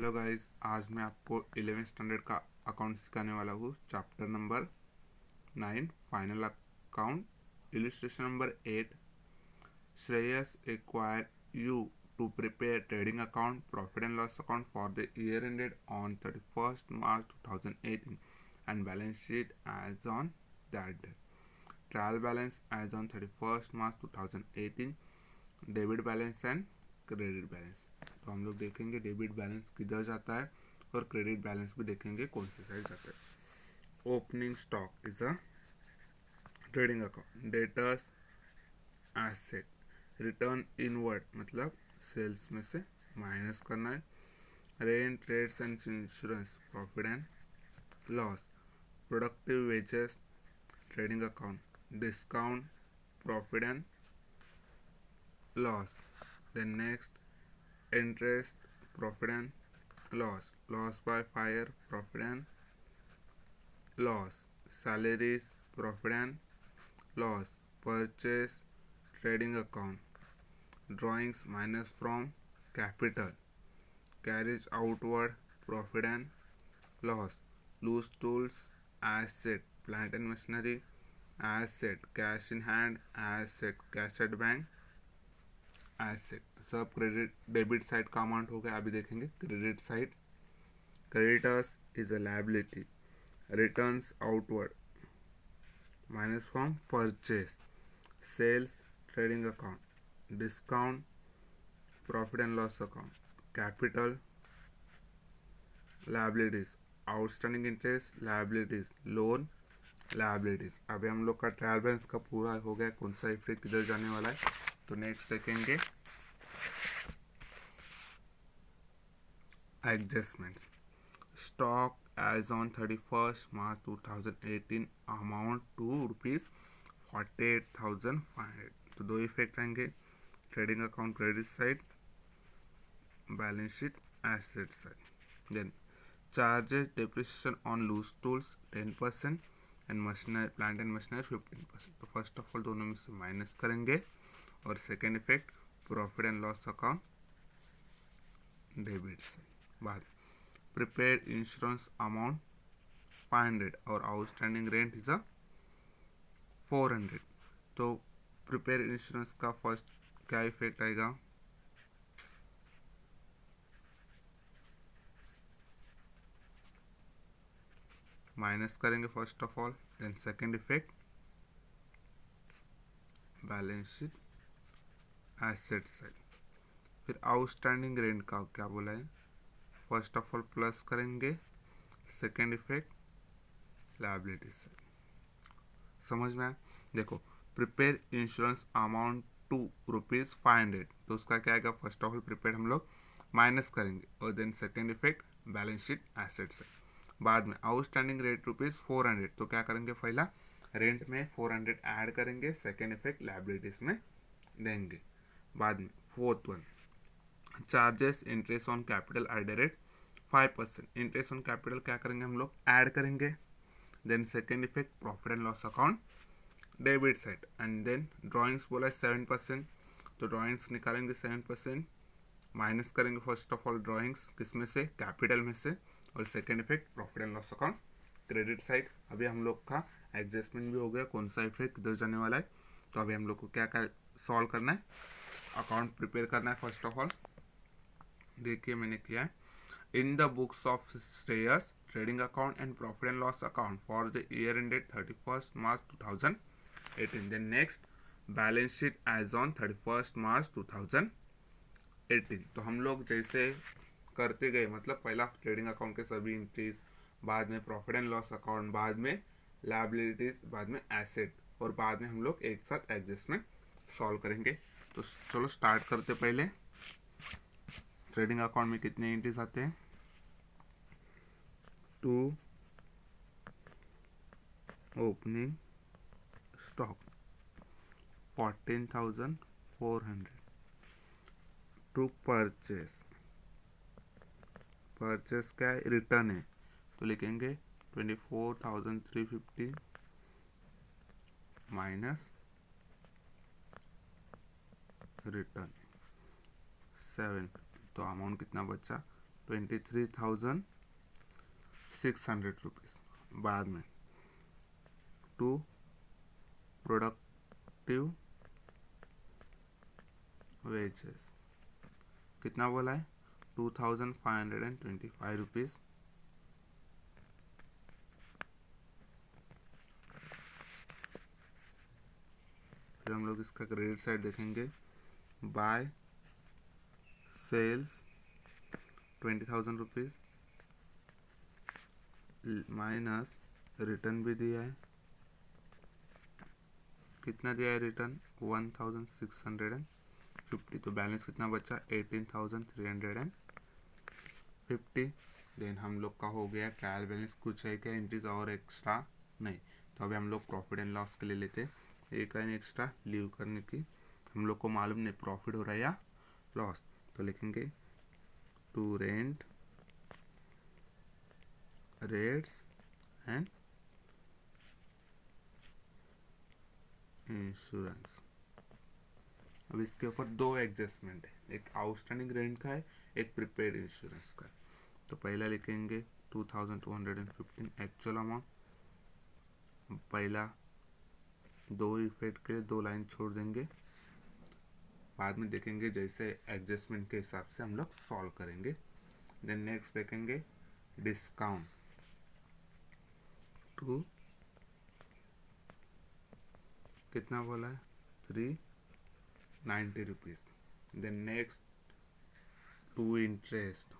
Hello guys, आज मैं आपको 11th स्टैंडर्ड का अकाउंट सिखाने वाला हूँ। Chapter number 9 final account illustration number 8। Shreyas require you to prepare trading account, profit and loss account for the year ended on 31st March 2018 and balance sheet as on that date. Trial balance as on 31st March 2018, debit balance and credit balance. तो हम लोग देखेंगे debit balance किधर जाता है और credit balance भी देखेंगे कौन सी साइड जाता है। Opening stock is a trading account, debtors asset, return inward मतलब सेल्स में से माइनस करना है, rent rates and insurance profit and loss, productive wages trading account, discount profit and loss. Then next, interest profit and loss, loss by fire profit and loss, salaries profit and loss, purchase trading account, drawings minus from capital, carriage outward profit and loss, loose tools asset, plant and machinery asset, cash in hand asset, cash at bank asset. सब credit debit side का amount हो गया। अभी देखेंगे credit side. Creditors is a liability, returns outward minus from purchase, sales trading account, discount profit and loss account, capital liabilities, outstanding interest liabilities, loan liabilities. अभी हम लोग का ट्रायल बैलेंस का पूरा हो गया, कौन सा इफेक्ट किधर जाने वाला है। तो नेक्स्ट देखेंगे adjustments. Stock as on 31st March 2018 amount to ₹48,500। तो दो इफेक्ट आएंगे, trading account credit side, balance sheet asset side. Then charges depreciation on loose tools 10% and machinery plant and machinery 15%। तो फर्स्ट ऑफ ऑल दोनों में से minus करेंगे। और second effect profit and loss account debit से। बाद prepare insurance amount 500 और outstanding rent is 400। तो प्रिपेयर इंश्योरेंस का फर्स्ट क्या इफेक्ट आएगा, माइनस करेंगे first of all. Then second effect balance sheet asset side. फिर आउटस्टैंडिंग रेंट का क्या बोला है, फर्स्ट ऑफ ऑल प्लस करेंगे, सेकेंड इफेक्ट लायबिलिटी साइड। समझ में आया। देखो प्रिपेयर इंश्योरेंस अमाउंट टू ₹500, तो उसका क्या आएगा, फर्स्ट ऑफ ऑल प्रिपेयर हम लोग माइनस करेंगे और then second effect balance sheet asset side. बाद में आउटस्टैंडिंग रेट ₹400, तो क्या करेंगे, पहला रेंट में 400 ऐड करेंगे, सेकेंड इफेक्ट लायबिलिटीज में देंगे। बाद में fourth one, charges interest on capital at the rate 5%। Interest on capital क्या करेंगे, हम लोग ऐड करेंगे। Then second effect profit and loss account debit side. And then drawings बोला 7%, तो ड्राइंग्स निकालेंगे 7%, माइनस करेंगे फर्स्ट ऑफ ऑल ड्राइंग्स किस में से, कैपिटल में से। और second effect profit and loss account credit side. अभी हम लोग का एडजस्टमेंट भी हो गया, कौन सा इफेक्ट किधर जाने वाला है। तो अभी हम लोग को क्या क्या सॉल्व करना है, अकाउंट प्रिपेयर करना है। फर्स्ट ऑफ ऑल देखिए मैंने किया है, in the books of Shreyas trading account and profit and loss account for the year ended 31st March 2018। Then next balance sheet as on 31st March 2018। तो हम लोग जैसे करते गए, मतलब पहला ट्रेडिंग अकाउंट के सभी एंट्रीज, बाद में प्रॉफिट एंड लॉस अकाउंट, बाद में लायबिलिटीज, बाद में एसेट, और बाद में हम लोग एक साथ एडजस्टमेंट सॉल्व करेंगे। तो चलो स्टार्ट करते। पहले ट्रेडिंग अकाउंट में कितने एंट्रीज आते हैं, 2 opening stock 14,400, to purchase, purchase क्या है, रिटर्न है, तो लिखेंगे 24,350 माइनस रिटर्न 7, तो अमाउंट कितना बचा 23,600 रुपीज़। बाद में टू प्रोडक्टिव वेजेस कितना बोला है, 2,525 रुपीज़। फिर हम लोग इसका क्रेडिट साइड देखेंगे, by sales 20,000 rupees minus return भी दिया है, कितना दिया है रिटर्न, 1,650। तो बैलेंस कितना बचा, 18,350। देन हम लोग का हो गया ट्रायल बैलेंस। कुछ है क्या एंट्रीज और एक्स्ट्रा, नहीं। तो अभी हम लोग प्रॉफिट एंड लॉस के लिए लेते हैं एक लाइन एक्स्ट्रा लीव करने की। हम लोग को मालूम नहीं प्रॉफिट हो रहा है या लॉस, तो लिखेंगे to rent rates and insurance. अब इसके ऊपर दो एडजस्टमेंट है, एक आउटस्टैंडिंग रेंट का है, एक प्रीपेड इंश्योरेंस का है। तो पहला लिखेंगे 2,215 एक्चुअल अमाउंट। पहला दो इफेक्ट के लिए दो लाइन छोड़ देंगे, बाद में देखेंगे जैसे एडजस्टमेंट के हिसाब से हम लोग सॉल्व करेंगे। देन नेक्स्ट देखेंगे डिस्काउंट टू, कितना बोला है, 390 रुपीज़। Then next to interest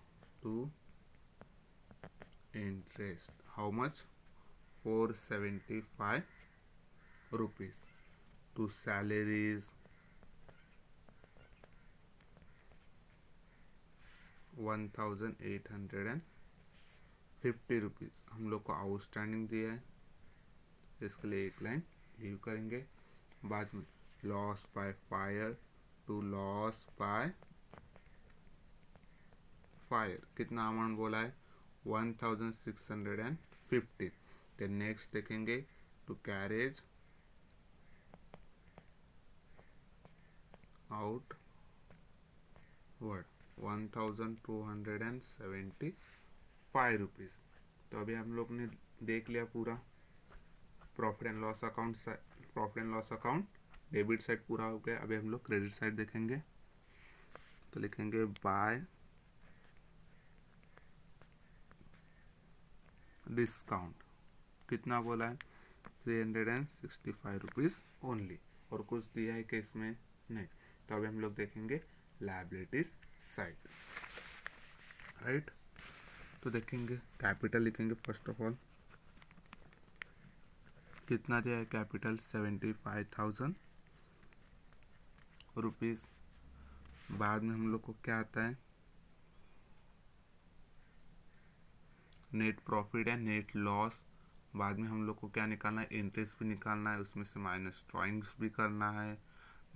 how much, 475 rupees. To salaries 1,850 rupees. हम लोग को आउटस्टैंडिंग दिया है, इसके लिए एक लाइन लीव करेंगे। बाद में loss by fire to loss by fire, कितना अमाउंट बोला है, 1,650। देन नेक्स्ट देखेंगे to carriage outward 1,275 rupees. तो अभी हम लोग ने देख लिया पूरा profit and loss account. Profit and loss account debit side पूरा हो गया। अभी हम लोग क्रेडिट साइड देखेंगे, तो लिखेंगे बाय डिस्काउंट, कितना बोला है, 365 रुपीज़ ओनली। और कुछ दिया है कि इसमें नहीं। तो अभी हम लोग देखेंगे लायबिलिटीज साइड, राइट। तो देखेंगे कैपिटल लिखेंगे फर्स्ट ऑफ ऑल, कितना दिया है कैपिटल, 75,000 रुपीज़। बाद में हम लोग को क्या आता है, नेट प्रॉफिट है, नेट लॉस। बाद में हम लोग को क्या निकालना है, इंटरेस्ट भी निकालना है, उसमें से माइनस ड्राइंग्स भी करना है।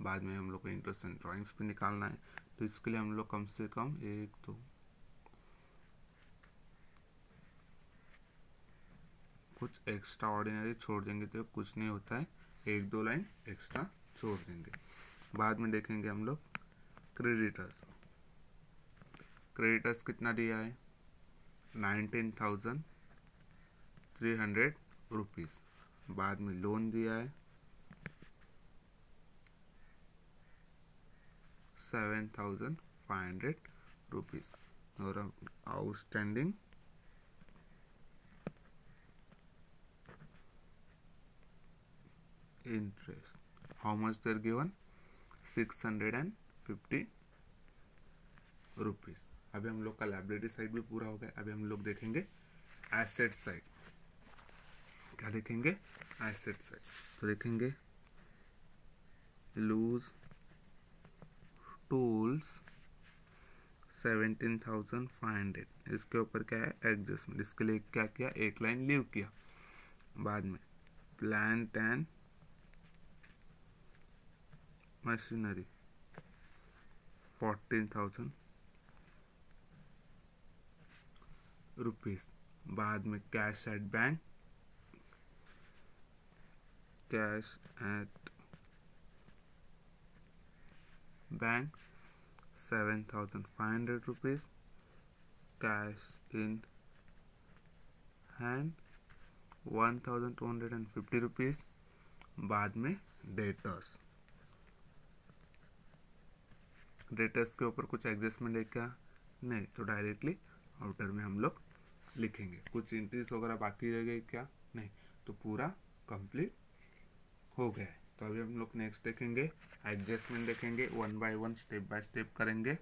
बाद में हम लोग को इंटरेस्ट एंड ड्राइंग्स भी निकालना है। तो इसके लिए हम लोग कम से कम एक दो कुछ एक्स्ट्रा ऑर्डिनरी छोड़ देंगे, तो कुछ नहीं होता है, एक दो लाइन एक्स्ट्रा छोड़ देंगे। बाद में देखेंगे हम लोग क्रेडिटर्स कितना दिया है, 19,300 रुपीज़। बाद में लोन दिया है 7,500 रुपीज़। और outstanding interest how much there given, 650 rupees. अभी हम लोग का लायबिलिटी साइड भी पूरा हो गया। अभी हम लोग देखेंगे एसेट साइड। क्या देखेंगे, एसेट साइड। तो देखेंगे लूज टूल्स 17,500। इसके ऊपर क्या है, एडजस्टमेंट। इसके लिए क्या किया, एक लाइन लीव किया। बाद में प्लांट एंड मशीनरी 14,000 रुपीज़। बाद में cash at bank, cash at bank 7,500 rupees. Cash in hand 1250 rupees. बाद में डेटर्स के ऊपर कुछ एडजस्टमेंट है क्या? नहीं, तो डायरेक्टली आउटर में हम लोग लिखेंगे। कुछ एंट्रीज वगैरह बाकी रह गई क्या? नहीं, तो पूरा कंप्लीट हो गया है। तो अभी हम लोग नेक्स्ट देखेंगे, एडजस्टमेंट देखेंगे, one by one step by step करेंगे।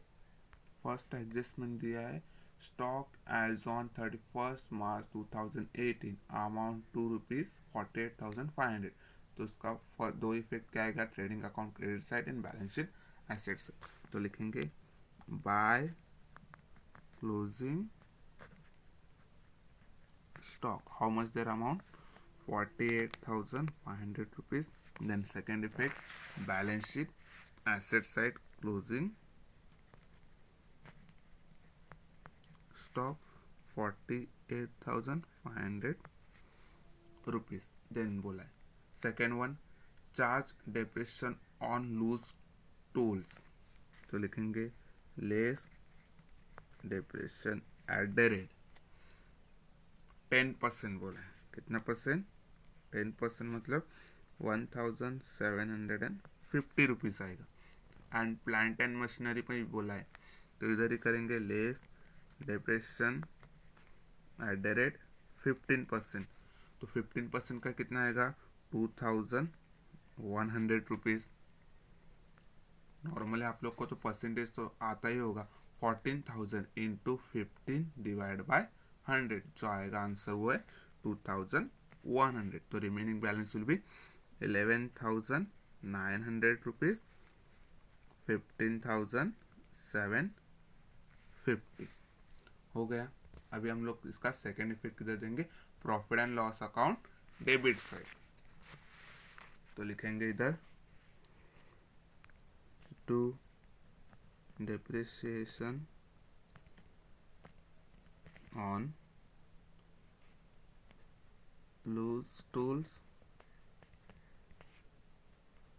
फर्स्ट एडजस्टमेंट दिया है, stock as on 31 March 2018 amount ₹2,48,500। तो उसका दो इफेक्ट क्या आएगा? Trading account credit side and balance sheet asset side. तो लिखेंगे by closing stock, how much their amount? 48,500 rupees. Then second effect, balance sheet asset side closing stock 48,500 rupees. Then बोला है second one, charge depreciation on loose tools। तो लिखेंगे less depreciation at the rate 10% बोला है। कितना percent? 10% मतलब 1,750 rupees आएगा। And plant and machinery पर भी बोला है, तो इधर ही करेंगे less depreciation at the rate 15%। तो 15% का कितना आएगा? 2,100 रुपीज़। नॉर्मली आप लोग को तो परसेंटेज तो आता ही होगा। 14,000 इंटू 15 डिवाइड बाय 100, जो आएगा आंसर वो है 2,100। तो remaining balance will be 11,900 rupees, 15,750 हो गया। अभी हम लोग इसका सेकेंड इफेक्ट किधर देंगे? Profit and loss account debit side. तो लिखेंगे इधर to depreciation on loose tools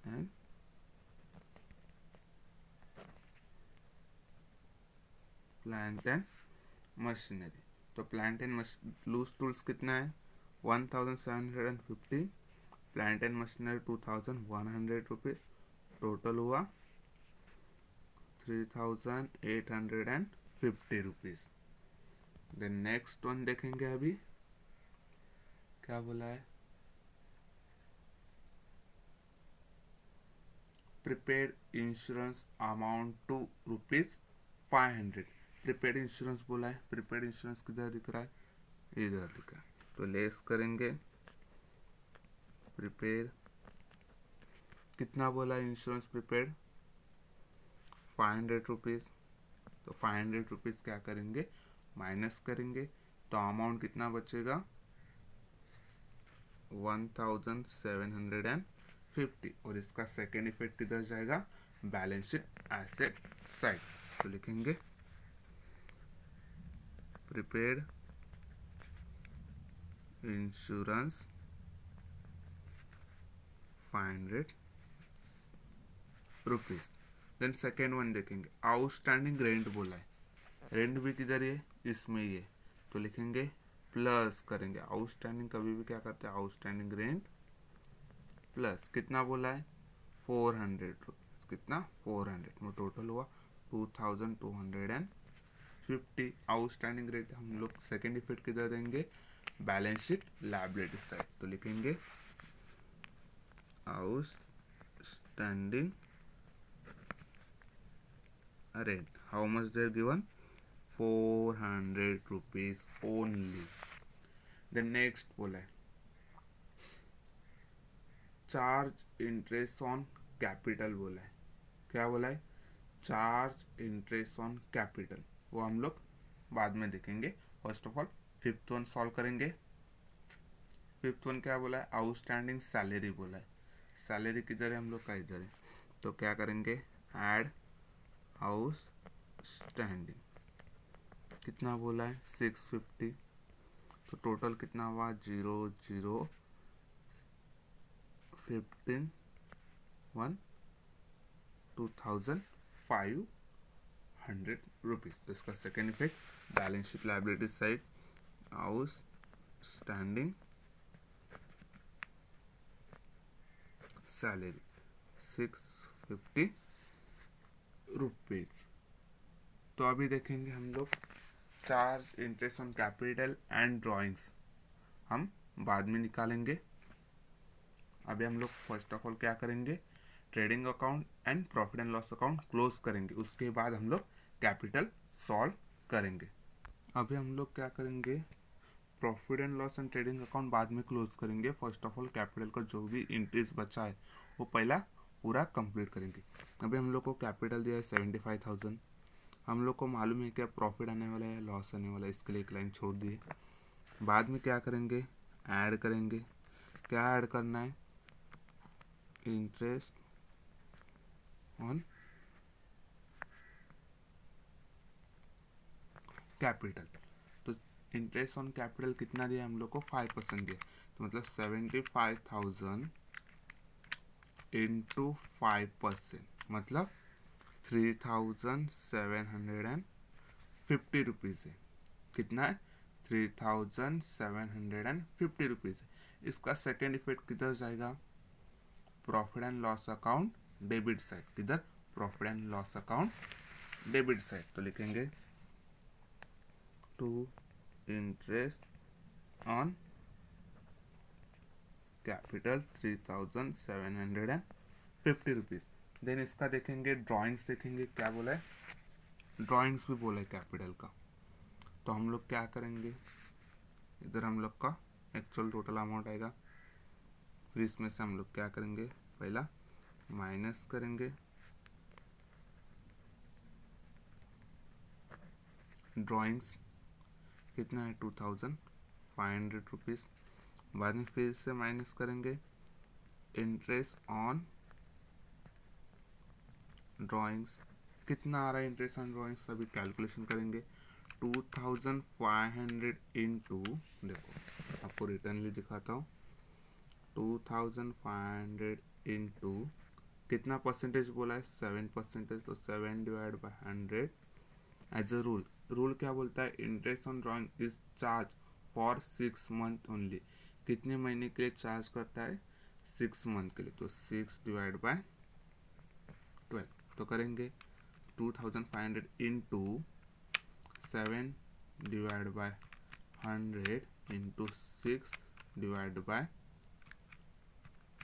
and plant and machinery। तो प्लांट एंड लूज टूल्स कितना है? 1,750, plant and machinery 2,100 rupees, total हुआ 3,850 रुपीज़। देन नेक्स्ट वन देखेंगे अभी क्या बोला है, prepaid insurance amount to ₹500। Prepaid insurance बोला है, प्रीपेड इंश्योरेंस किधर दिख रहा है? इधर लिखा है। तो लेस करेंगे प्रीपेड, कितना बोला इंश्योरेंस प्रीपेड? 500 रुपीज़। तो 500 रुपीज़ क्या करेंगे? माइनस करेंगे, तो अमाउंट कितना बचेगा? 1,750। और इसका सेकेंड इफेक्ट किधर जाएगा? Balance sheet asset side. तो लिखेंगे prepaid insurance 500 rupees. Then second one देखेंगे, आउटस्टैंडिंग रेंट बोला है। रेंट भी किधर है? इसमें ही है। तो लिखेंगे प्लस करेंगे, आउटस्टैंडिंग कभी भी क्या करते हैं? आउटस्टैंडिंग रेंट प्लस कितना बोला है? 400 रुपीज़। कितना? 400 में टोटल हुआ 2,250। आउटस्टैंडिंग रेट हम लोग सेकेंड इफेक्ट किधर देंगे? Balance sheet liability side. तो लिखेंगे outstanding rate, how much there given? 400 rupees only. Then next बोला है चार्ज इंटरेस्ट ऑन कैपिटल बोला है। क्या बोला है? Charge interest on capital. वो हम लोग बाद में देखेंगे। First of all fifth one solve करेंगे। फिफ्थ वन क्या बोला है? आउटस्टैंडिंग सैलरी बोला है। सैलरी किधर है? हम लोग का इधर है। तो क्या करेंगे? ऐड आउटस्टैंडिंग, कितना बोला है? 650। तो टोटल कितना हुआ? 0,015 2,500 रुपीज़। तो इसका second effect balance sheet liability side outstanding salary 650 rupees. तो अभी देखेंगे हम लोग charge interest on capital and drawings हम बाद में निकालेंगे। अभी हम लोग फर्स्ट ऑफ ऑल क्या करेंगे, trading account and profit and loss account close करेंगे, उसके बाद हम लोग कैपिटल सॉल्व करेंगे। अभी हम लोग क्या करेंगे, profit and loss and trading account बाद में क्लोज करेंगे। फर्स्ट ऑफ ऑल कैपिटल का जो भी इंटरेस्ट बचा है वो पहला पूरा कंप्लीट करेंगे। अभी हम लोग को कैपिटल दिया है 75,000। हम लोग को मालूम है क्या प्रॉफिट आने वाला है लॉस आने वाला है, इसके लिए एक लाइन छोड़ दिए। बाद में क्या करेंगे, ऐड करेंगे। क्या ऐड करना है, इंटरेस्ट ऑन कैपिटल। तो इंटरेस्ट ऑन कैपिटल कितना दिया हम लोग को, 5% दिया। तो मतलब 75,000 इंटू 5% मतलब 3,750 रुपीज़ है। कितना है, 3,750 रुपीज़ है। इसका सेकेंड इफेक्ट किधर जाएगा, profit and loss account debit side. किधर, profit and loss account debit side. तो लिखेंगे to interest on capital 3,750 rupees. Then इसका देखेंगे ड्राइंग्स, देखेंगे क्या बोला है, ड्राइंग्स भी बोला है कैपिटल का। तो हम लोग क्या करेंगे, इधर हम लोग का एक्चुअल टोटल अमाउंट आएगा, फिर इसमें से हम लोग क्या करेंगे, पहला माइनस करेंगे ड्राइंग्स, कितना है 2,500 रुपीज़। बाद में फिर से माइनस करेंगे इंटरेस्ट ऑन ड्राइंग्स, कितना आ रहा है इंटरेस्ट ऑन ड्राइंग्स, अभी कैलकुलेशन करेंगे। 2,500 इंटू, देखो आपको रिटर्नली दिखाता हूँ, 2,500 इंटू कितना परसेंटेज बोला है, 7%। तो 7/100 एज अ रूल। रूल क्या बोलता है, interest on drawing is charge for 6 month only. कितने महीने के लिए चार्ज करता है, 6 मंथ के लिए। तो 6/12 तो करेंगे 2,500 इंटू 7/100 इंटू 6/12।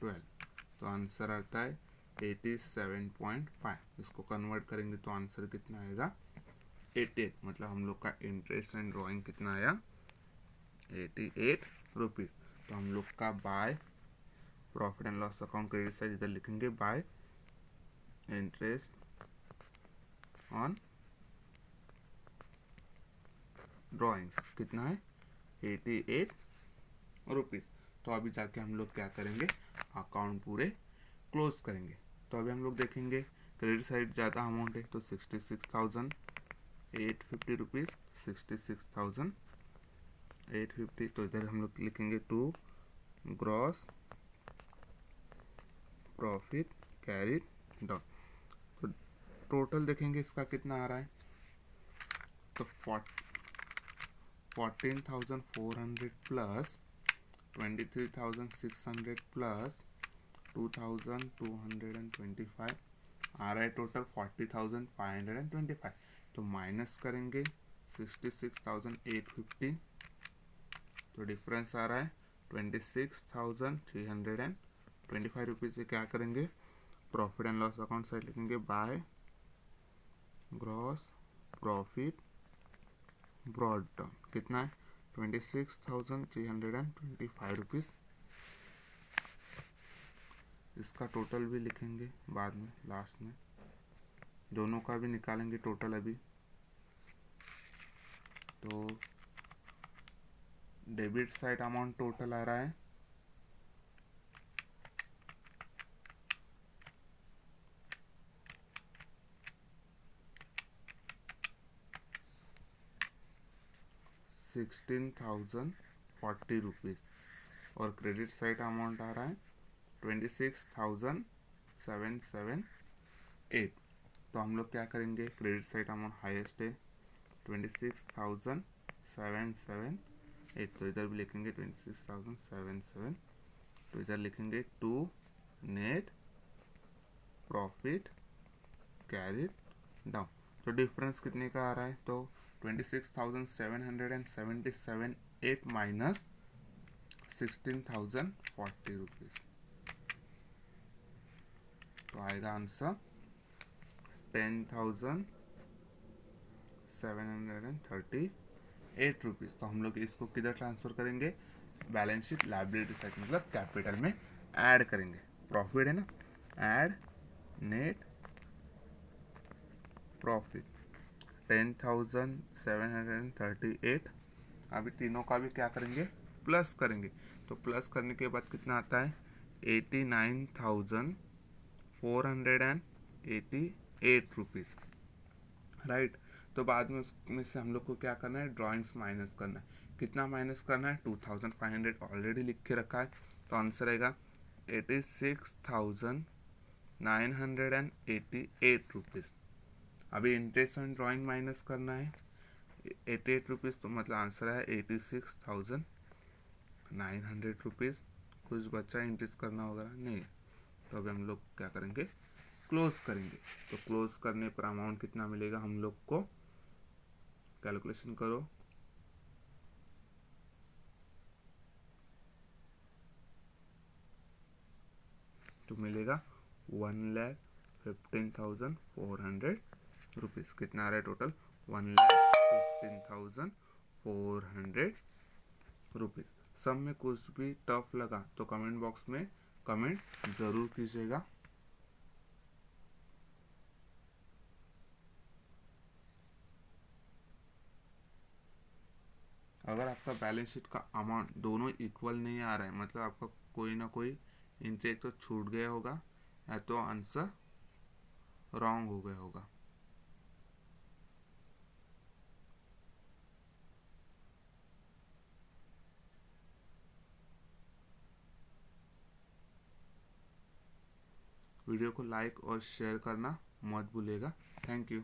तो आंसर आता है 87.5। इसको कन्वर्ट करेंगे तो आंसर कितना आएगा, 88। मतलब हम लोग का इंटरेस्ट एंड ड्राइंग कितना आया, 88 रुपीज़। तो हम लोग का by profit and loss account credit side इधर लिखेंगे, बाय इंटरेस्ट ऑन ड्राइंग्स कितना है, 88 रुपीज़। तो अभी जाके हम लोग क्या करेंगे, अकाउंट पूरे क्लोज करेंगे। तो अभी हम लोग देखेंगे क्रेडिट साइड ज़्यादा अमाउंट है, तो 66,850 रुपीज़, 66,850। तो इधर हम लोग लिखेंगे to gross profit carried down. तो टोटल देखेंगे इसका कितना आ रहा है, तो 14,400 प्लस 23,600 प्लस 2,225 आ रहा है, टोटल 40,525। तो माइनस करेंगे 66,850, तो डिफरेंस आ रहा है 26,325 रुपीज़ से क्या करेंगे, profit and loss account side लिखेंगे, by gross profit brought down. कितना है, 26,325 रुपीज़। इसका टोटल भी लिखेंगे बाद में, लास्ट में दोनों का भी निकालेंगे टोटल अभी। तो डेबिट साइड अमाउंट टोटल आ रहा है 16,040 रुपीज़ और क्रेडिट साइड अमाउंट आ रहा है 26,778। तो हम लोग क्या करेंगे, क्रेडिट साइड अमाउंट हाईएस्ट है, 26,778, तो इधर भी लिखेंगे 26,778, तो इधर लिखेंगे to net profit carried down. तो डिफरेंस कितने का आ रहा है, तो 26,777 माइनस 16,040 रुपीज़, तो आएगा आंसर 10,738 रुपीज़। तो हम लोग इसको किधर ट्रांसफ़र करेंगे, बैलेंस शीट लायबिलिटी साइड मतलब कैपिटल में ऐड करेंगे। प्रॉफिट है ना, ऐड नेट प्रॉफिट 10,738। अभी तीनों का भी क्या करेंगे, प्लस करेंगे। तो प्लस करने के बाद कितना आता है, 89,488 रुपीज़, राइट। तो बाद में उसमें से हम लोग को क्या करना है, ड्राइंग्स माइनस करना है। कितना माइनस करना है, 2,500 ऑलरेडी लिख के रखा है, तो आंसर आएगा 86,988 रुपीज़। अभी इंटरेस्ट ऑन ड्राइंग माइनस करना है 88 रुपीज़, तो मतलब आंसर है 86,900 रुपीज़। कुछ बचा इंटरेस्ट करना होगा नहीं, तो अभी हम लोग क्या करेंगे, क्लोज करेंगे। तो क्लोज करने पर अमाउंट कितना मिलेगा हम लोग को, कैलकुलेशन करो। तो मिलेगा 1,15,400 रुपीज़। कितना आ रहा है टोटल, 1,15,400 रुपीज़। सब में कुछ भी टफ लगा तो कमेंट बॉक्स में कमेंट ज़रूर कीजिएगा। अगर आपका बैलेंस शीट का अमाउंट दोनों इक्वल नहीं आ रहा है, मतलब आपका कोई ना कोई इंटरेस्ट तो छूट गया होगा या तो आंसर रॉन्ग हो गया होगा। वीडियो को लाइक और शेयर करना मत भूलिएगा। Thank you.